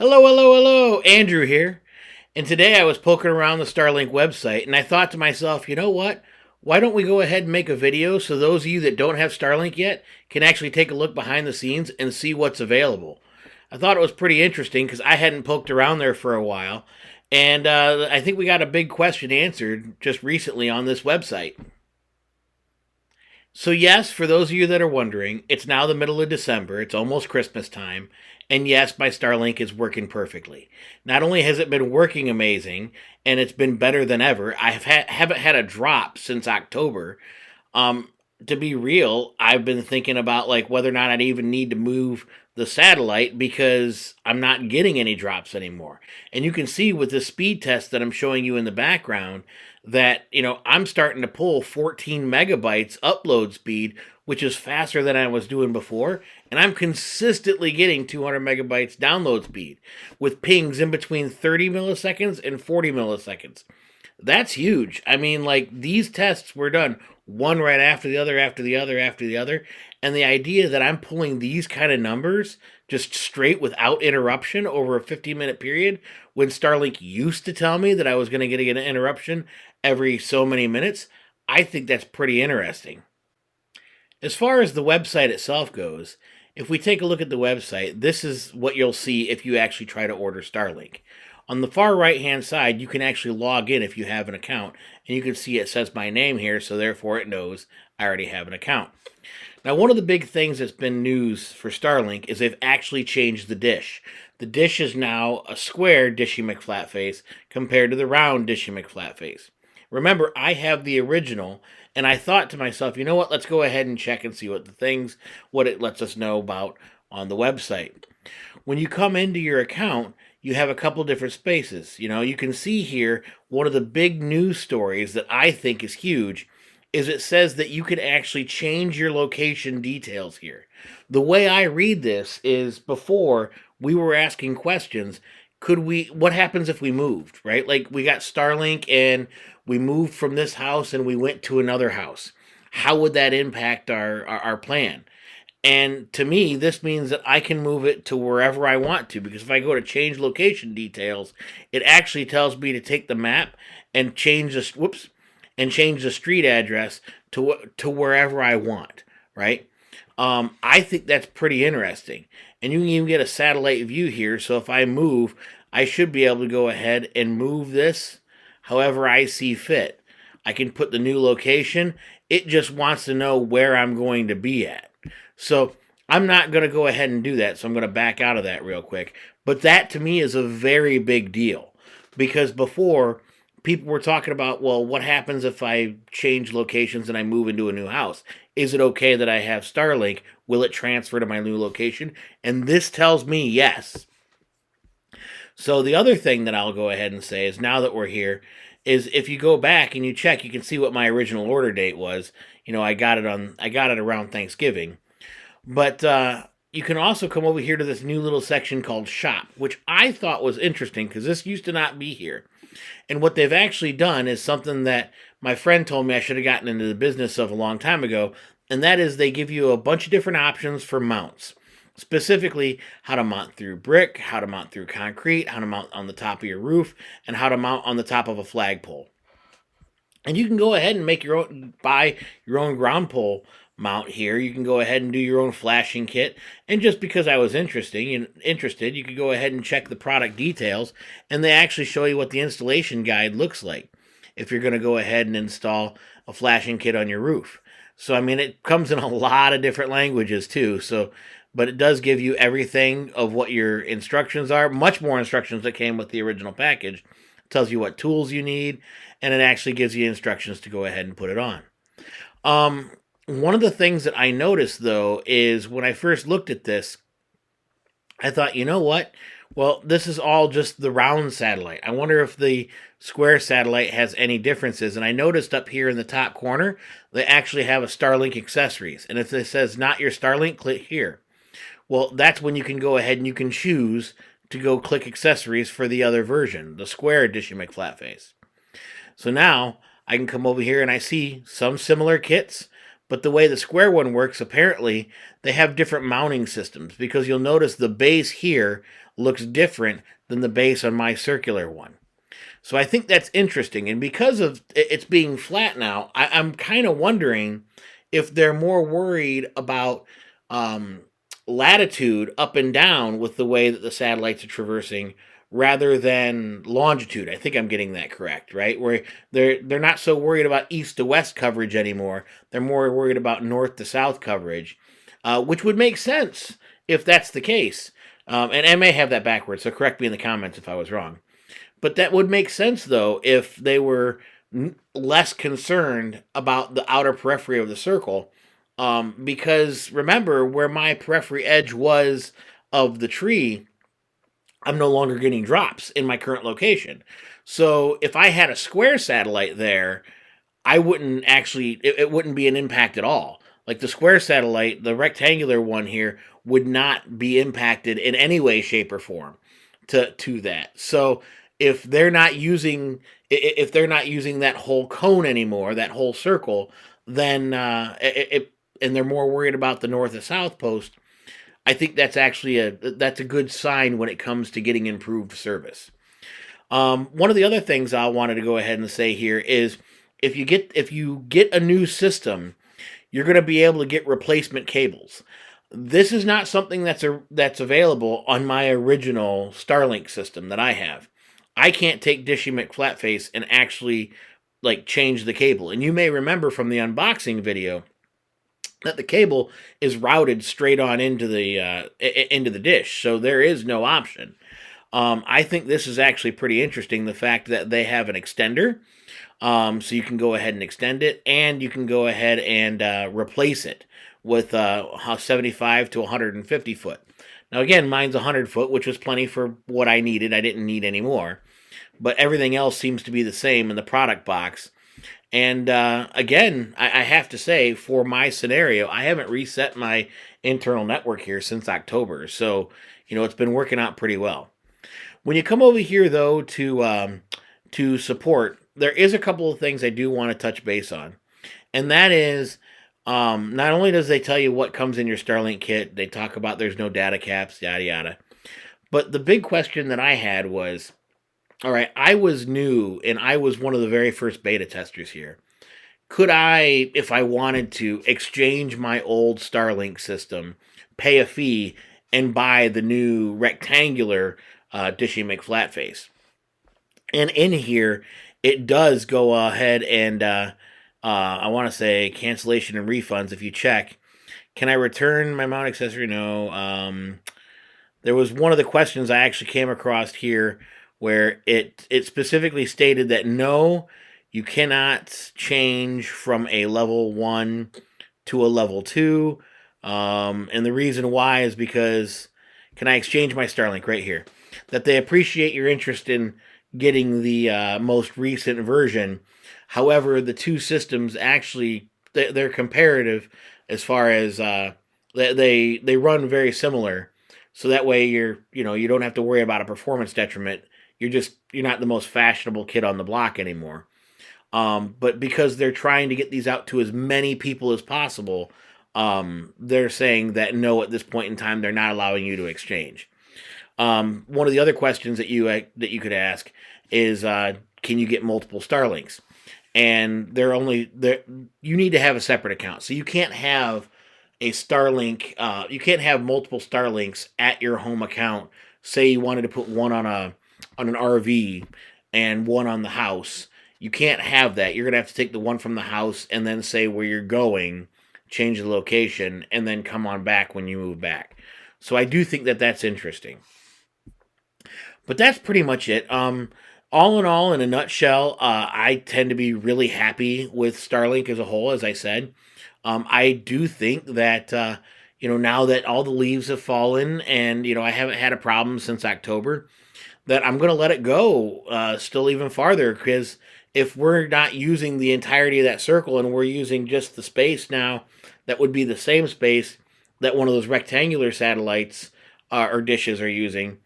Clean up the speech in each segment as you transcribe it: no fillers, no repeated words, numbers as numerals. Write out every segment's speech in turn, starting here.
Hello, hello, hello, Andrew here. And today I was poking around the Starlink website and I thought to myself, you know what? Why don't we go ahead and make a video so those of you that don't have Starlink yet can actually take a look behind the scenes and see what's available? I thought it was pretty interesting because I hadn't poked around there for a while. And I think we got a big question answered just recently on this website. So, yes, for those of you that are wondering, it's now the middle of December. It's almost Christmas time. And yes, my Starlink is working perfectly. Not only has it been working amazing, and it's been better than ever, haven't had a drop since October. Um, to be real, I've been thinking about like whether or not I'd even need to move the satellite because I'm not getting any drops anymore. And you can see with the speed test that I'm showing you in the background that, I'm starting to pull 14 megabytes upload speed, which is faster than I was doing before. And I'm consistently getting 200 megabytes download speed with pings in between 30 milliseconds and 40 milliseconds. That's huge. I mean, like, these tests were done one right after the other, after the other, after the other. And the idea that I'm pulling these kind of numbers just straight without interruption over a 15-minute period, when Starlink used to tell me that I was going to get an interruption every so many minutes, I think that's pretty interesting. As far as the website itself goes, if we take a look at the website, this is what you'll see if you actually try to order Starlink. On the far right hand side, you can actually log in if you have an account, and you can see it says my name here, so therefore it knows I already have an account. Now, one of the big things that's been news for Starlink is they've actually changed the dish. The dish is now a square Dishy McFlatface compared to the round Dishy McFlatface. Remember, I have the original, and I thought to myself, you know what, let's go ahead and check and see what it lets us know about on the website. When you come into your account, you have a couple different spaces. You can see here one of the big news stories that I think is huge is it says that you can actually change your location details here. The way I read this is before we were asking questions, what happens if we moved, right? Like we got Starlink and we moved from this house and we went to another house. How would that impact our plan? And to me, this means that I can move it to wherever I want to, because if I go to change location details, it actually tells me to take the map and change the street address to wherever I want, right? I think that's pretty interesting. And you can even get a satellite view here, so if I move, I should be able to go ahead and move this however I see fit. I can put the new location. It just wants to know where I'm going to be at. So I'm not going to go ahead and do that, so I'm going to back out of that real quick. But that to me is a very big deal, because before people were talking about, well, what happens if I change locations and I move into a new house? Is it okay that I have Starlink? Will it transfer to my new location? And this tells me yes. So the other thing that I'll go ahead and say is, now that we're here, is if you go back and you check, you can see what my original order date was. I got it around Thanksgiving. But you can also come over here to this new little section called Shop, which I thought was interesting because this used to not be here. And what they've actually done is something that my friend told me I should have gotten into the business of a long time ago, and that is they give you a bunch of different options for mounts. Specifically, how to mount through brick, how to mount through concrete, how to mount on the top of your roof, and how to mount on the top of a flagpole. And you can go ahead and buy your own ground pole mount here. You can go ahead and do your own flashing kit. And just because I was interested, you could go ahead and check the product details, and they actually show you what the installation guide looks like if you're going to go ahead and install a flashing kit on your roof. So, I mean, it comes in a lot of different languages too. But it does give you everything of what your instructions are, much more instructions that came with the original package. It tells you what tools you need, and it actually gives you instructions to go ahead and put it on. One of the things that I noticed, though, is when I first looked at this, I thought, you know what? Well, this is all just the round satellite. I wonder if the square satellite has any differences. And I noticed up here in the top corner, they actually have a Starlink accessories. And if it says not your Starlink, click here. Well, that's when you can go ahead and you can choose to go click accessories for the other version, the square edition McFlatface. So now I can come over here and I see some similar kits, But the way the square one works, apparently, they have different mounting systems because you'll notice the base here looks different than the base on my circular one. So I think that's interesting. And because of it's being flat now, I'm kind of wondering if they're more worried about um, latitude up and down with the way that the satellites are traversing rather than longitude. I think I'm getting that correct, right? Where they're not so worried about east to west coverage anymore. They're more worried about north to south coverage, which would make sense if that's the case. And I may have that backwards, so correct me in the comments if I was wrong. But that would make sense, though, if they were less concerned about the outer periphery of the circle. Because remember, where my periphery edge was of the tree, I'm no longer getting drops in my current location. So if I had a square satellite there, I wouldn't actually, it wouldn't be an impact at all. Like the square satellite, the rectangular one here, would not be impacted in any way, shape, or form to that. So if they're not using that whole cone anymore, that whole circle, then and they're more worried about the north and south post. I think that's a good sign when it comes to getting improved service. One of the other things I wanted to go ahead and say here is if you get a new system, you're going to be able to get replacement cables. This is not something that's available on my original Starlink system that I have. I can't take Dishy McFlatface and actually like change the cable. And you may remember from the unboxing video that the cable is routed straight on into the dish, so there is no option. I think this is actually pretty interesting. The fact that they have an extender, so you can go ahead and extend it, and you can go ahead and replace it with 75 to 150 foot. Now, again, mine's 100 foot, which was plenty for what I needed. I didn't need any more. But everything else seems to be the same in the product box. And again, I have to say, for my scenario, I haven't reset my internal network here since October. So, it's been working out pretty well. When you come over here, though, to support, there is a couple of things I do want to touch base on. And that is, not only does they tell you what comes in your Starlink kit, they talk about there's no data caps, yada, yada. But the big question that I had was, all right, I was new, and I was one of the very first beta testers here. Could I, if I wanted to, exchange my old Starlink system, pay a fee, and buy the new rectangular Dishy McFlatface? And in here, it does go ahead and, I want to say, cancellation and refunds if you check. Can I return my mount accessory? No. There was one of the questions I actually came across here where it specifically stated that no, you cannot change from a level 1 to a level 2. And the reason why is because, can I exchange my Starlink right here? That they appreciate your interest in getting the most recent version. However, the two systems actually, they're comparative as far as they run very similar. So that way you don't have to worry about a performance detriment. You're not the most fashionable kid on the block anymore. But because they're trying to get these out to as many people as possible, they're saying that no, at this point in time, they're not allowing you to exchange. One of the other questions that you could ask is, can you get multiple Starlinks? And you need to have a separate account, so you can't have a Starlink. You can't have multiple Starlinks at your home account. Say you wanted to put one on an RV and one on the house. You can't have that. You're going to have to take the one from the house and then say where you're going, change the location, and then come on back when you move back. So I do think that that's interesting. But that's pretty much it. All in all, in a nutshell, I tend to be really happy with Starlink as a whole, as I said. I do think that, now that all the leaves have fallen and, I haven't had a problem since October, that I'm going to let it go still even farther, because if we're not using the entirety of that circle and we're using just the space now, that would be the same space that one of those rectangular satellites or dishes are using.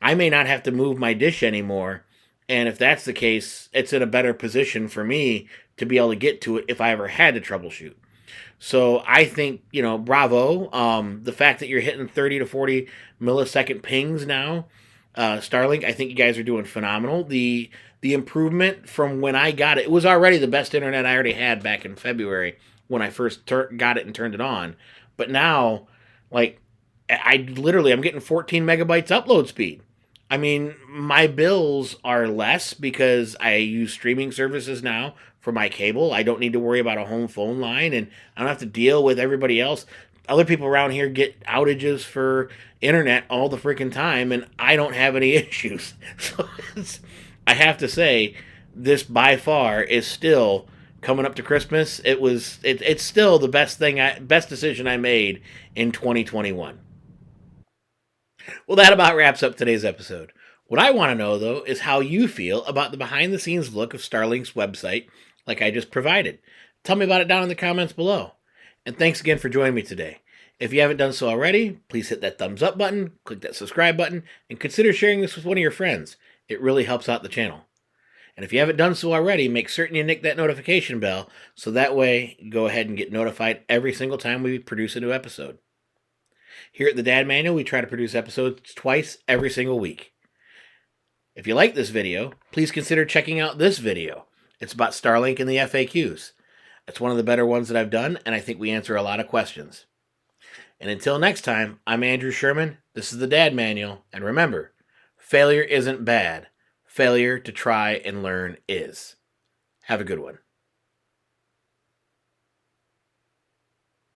I may not have to move my dish anymore. And if that's the case, it's in a better position for me to be able to get to it if I ever had to troubleshoot. So I think, bravo. The fact that you're hitting 30 to 40 millisecond pings now, Starlink, I think you guys are doing phenomenal. The improvement from when I got it, it was already the best internet I already had back in February when I first got it and turned it on. But now, like, I'm getting 14 megabytes upload speed. I mean, my bills are less because I use streaming services now for my cable. I don't need to worry about a home phone line, and I don't have to deal with everybody else. Other people around here get outages for internet all the freaking time, and I don't have any issues. So I have to say, this by far is still coming up to Christmas. It's still the best decision I made in 2021. Well, that about wraps up today's episode. What I want to know, though, is how you feel about the behind the scenes look of Starlink's website, like I just provided. Tell me about it down in the comments below. And thanks again for joining me today. If you haven't done so already, please hit that thumbs up button, click that subscribe button, and consider sharing this with one of your friends. It really helps out the channel. And if you haven't done so already, make certain you nick that notification bell so that way you go ahead and get notified every single time we produce a new episode. Here at the Dad Manual, we try to produce episodes twice every single week. If you like this video, please consider checking out this video. It's about Starlink and the FAQs. It's one of the better ones that I've done, and I think we answer a lot of questions. And until next time, I'm Andrew Sherman. This is the Dad Manual, and remember, failure isn't bad. Failure to try and learn is. Have a good one.